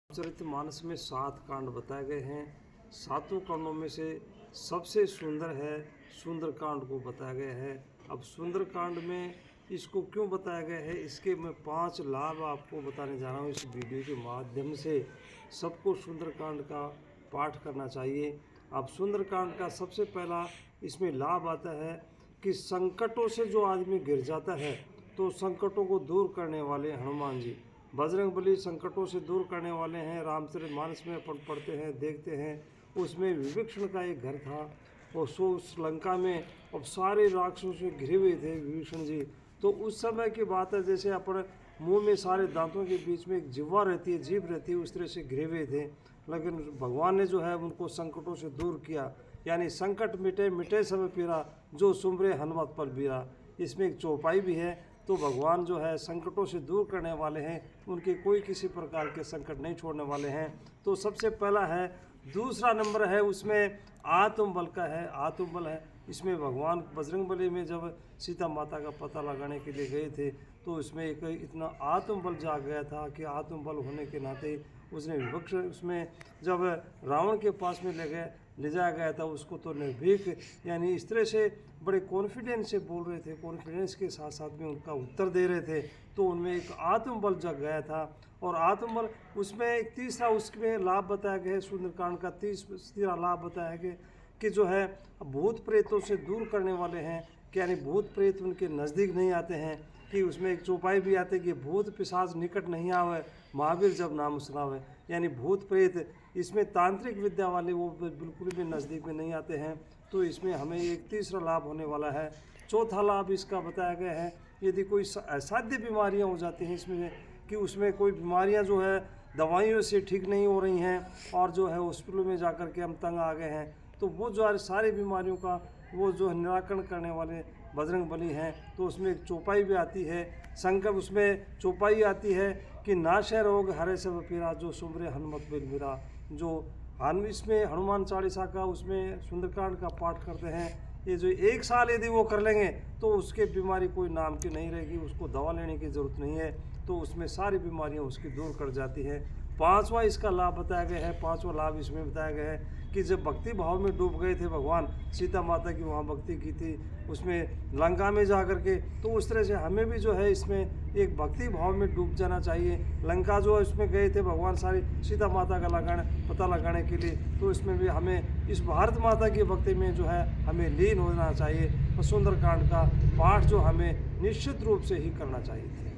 रामचरितमानस में 7 कांड बताए गए हैं। 7 कांडों में से सबसे सुंदर है सुंदर कांड को बताया गया है। अब सुंदर कांड में इसको क्यों बताया गया है, इसके मैं 5 लाभ आपको बताने जा रहा हूँ इस वीडियो के माध्यम से। सबको सुंदर कांड का पाठ करना चाहिए। अब सुंदर कांड का सबसे पहला इसमें लाभ आता है कि संकटों से जो आदमी गिर जाता है तो संकटों को दूर करने वाले हनुमान जी बजरंगबली संकटों से दूर करने वाले हैं। रामचरितमानस में अपन पढ़ते हैं, देखते हैं, उसमें विभीषण का एक घर था और उस लंका में अब सारे राक्षसों से घिरे हुए थे विभीषण जी। तो उस समय की बात है, जैसे अपन मुंह में सारे दांतों के बीच में एक जिह्वा रहती है, जीभ रहती है, उस तरह से घिरे हुए थे। लेकिन भगवान ने जो है उनको संकटों से दूर किया, यानी संकट मिटे मिटे सब पीरा, जो सुमरे हनुमत पर बीरा। इसमें एक चौपाई भी है। तो भगवान जो है संकटों से दूर करने वाले हैं, उनके कोई किसी प्रकार के संकट नहीं छोड़ने वाले हैं। तो सबसे पहला है। दूसरा नंबर है उसमें आत्मबल का है। आत्मबल है इसमें भगवान बजरंगबली में जब सीता माता का पता लगाने के लिए गए थे तो इसमें एक इतना आत्मबल जाग गया था कि आत्मबल होने के नाते उसने विभक्ष उसमें जब रावण के पास में ले जाया गया था उसको, तो निर्भीक यानी इस तरह से बड़े कॉन्फिडेंस से बोल रहे थे, कॉन्फिडेंस के साथ साथ में उनका उत्तर दे रहे थे। तो उनमें एक आत्मबल जग गया था। और आत्मबल उसमें एक तीसरा उसमें लाभ बताया गया है। सुंदरकांड का तीसरा लाभ बताया गया कि जो है भूत प्रेतों से दूर करने वाले हैं, कि यानी भूत प्रेत उनके नज़दीक नहीं आते हैं। कि उसमें एक चौपाई भी आती है कि भूत पिशाच निकट नहीं आवे, महावीर जब नाम सुनावे। यानी भूत प्रेत इसमें तांत्रिक विद्या वाले वो बिल्कुल भी नज़दीक में नहीं आते हैं। तो इसमें हमें एक तीसरा लाभ होने वाला है। चौथा लाभ इसका बताया गया है, यदि कोई असाध्य बीमारियां हो जाती हैं इसमें, कि उसमें कोई बीमारियां जो है दवाइयों से ठीक नहीं हो रही हैं और जो है हॉस्पिटल में जा कर के हम तंग आ गए हैं, तो वो जो है सारी बीमारियों का वो जो निराकरण करने वाले बजरंगबली हैं। तो उसमें एक चौपाई भी आती है, संकट उसमें चौपाई आती है कि नाशे रोग हरे सब पीरा, जो सुमरे हनुमत बिल मेरा। जो इसमें हनुमान चालीसा का उसमें सुंदरकांड का पाठ करते हैं, ये जो 1 साल यदि वो कर लेंगे तो उसके बीमारी कोई नाम की नहीं रहेगी, उसको दवा लेने की ज़रूरत नहीं है। तो उसमें सारी बीमारियां उसकी दूर कर जाती हैं। 5वां इसका लाभ बताया गया है। 5वां लाभ इसमें बताया गया है कि जब भक्ति भाव में डूब गए थे भगवान, सीता माता की वहाँ भक्ति की थी उसमें लंका में जा कर के, तो उस तरह से हमें भी जो है इसमें एक भक्ति भाव में डूब जाना चाहिए। लंका जो है उसमें गए थे भगवान सारी सीता माता का पता लगाने के लिए, तो इसमें भी हमें इस भारत माता की भक्ति में जो है हमें लीन होना चाहिए। और सुंदरकांड का पाठ जो हमें निश्चित रूप से ही करना चाहिए।